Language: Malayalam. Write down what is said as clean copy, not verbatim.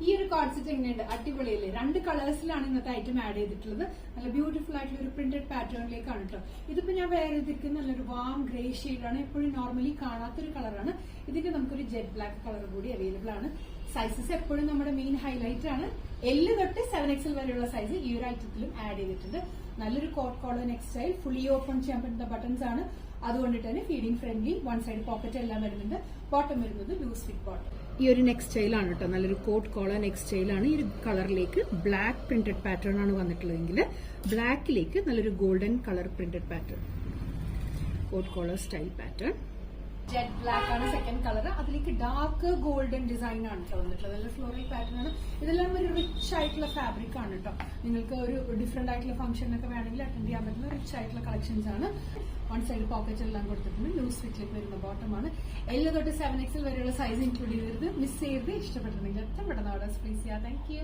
ഈ ഒരു കോഡ് സെറ്റ് എങ്ങനെയുണ്ട്? അടിപൊളിയല്ലേ? 2 കളേഴ്സിലാണ് ഇന്നത്തെ ഐറ്റം ആഡ് ചെയ്തിട്ടുള്ളത്. നല്ല ബ്യൂട്ടിഫുൾ ആയിട്ടുള്ള ഒരു പ്രിന്റഡ് പാറ്റേണിലേക്കാണ് കേട്ടോ. ഇതിപ്പോ ഞാൻ വേറെ ചെയ്തിരിക്കുന്ന നല്ലൊരു വാം ഗ്രേ ഷെയ്ഡാണ്. എപ്പോഴും നോർമലി കാണാത്തൊരു കളറാണ്. ഇതിന്റെ നമുക്കൊരു ജെറ്റ് ബ്ലാക്ക് കളർ കൂടി അവൈലബിൾ ആണ്. സൈസസ് എപ്പോഴും നമ്മുടെ മെയിൻ ഹൈലൈറ്റ് ആണ്. L തൊട്ട് 7XL വരെയുള്ള സൈസ് ഈ ഒരു ഐറ്റത്തിലും ആഡ് ചെയ്തിട്ടുണ്ട്. നല്ലൊരു coat collar next style, fully open ചെയ്യാൻ പറ്റുന്ന ബട്ടൺസ് ആണ്. അതുകൊണ്ടിട്ട് തന്നെ feeding friendly, one side pocket എല്ലാം വരുന്നുണ്ട്. ബോട്ടം വരുന്നത് ലൂസ് ഫിറ്റ് ബോട്ടം. ഈ ഒരു നെക്സ്റ്റ് സ്റ്റൈലാണ് കേട്ടോ, നല്ലൊരു കോട്ട് കോളർ നെക്സ്റ്റ് സ്റ്റൈലാണ്. ഈ ഒരു കളറിലേക്ക് ബ്ലാക്ക് പ്രിന്റഡ് പാറ്റേൺ ആണ് വന്നിട്ടുള്ളതെങ്കിൽ ബ്ലാക്കിലേക്ക് നല്ലൊരു golden colour printed pattern, coat collar style pattern. Jet black ആണ് സെക്കൻഡ് കളർ. അതിലേക്ക് ഡാർക്ക് ഗോൾഡൻ ഡിസൈൻ ആണ് കേട്ടോ വന്നിട്ടുള്ളത്. നല്ല ഫ്ലോറൽ പാറ്റേൺ ആണ്. ഇതെല്ലാം ഒരു റിച്ച് ആയിട്ടുള്ള ഫാബ്രിക് ആണ് കേട്ടോ. നിങ്ങൾക്ക് ഒരു ഡിഫറെന്റ് ആയിട്ടുള്ള ഫംഗ്ഷനൊക്കെ വേണമെങ്കിൽ അറ്റൻഡ് ചെയ്യാൻ പറ്റുന്ന റിച്ച് ആയിട്ടുള്ള കളക്ഷൻസ് ആണ്. വൺ സൈഡ് പോക്കറ്റ് എല്ലാം കൊടുത്തിട്ടുണ്ട്. ലൂസ് ഫിറ്റിലേക്ക് വരുന്ന ബോട്ടമാണ്. L തൊട്ട് 7XL വരെയുള്ള സൈസ് ഇൻക്ലൂഡ് ചെയ്തിരുന്നത്. മിസ് ചെയ്ത് ഇഷ്ടപ്പെട്ടിട്ടുണ്ടെങ്കിൽ എത്ര പെട്ടെന്ന് ഓർഡേഴ്സ് പ്ലേസ് ചെയ്യാം. Thank you.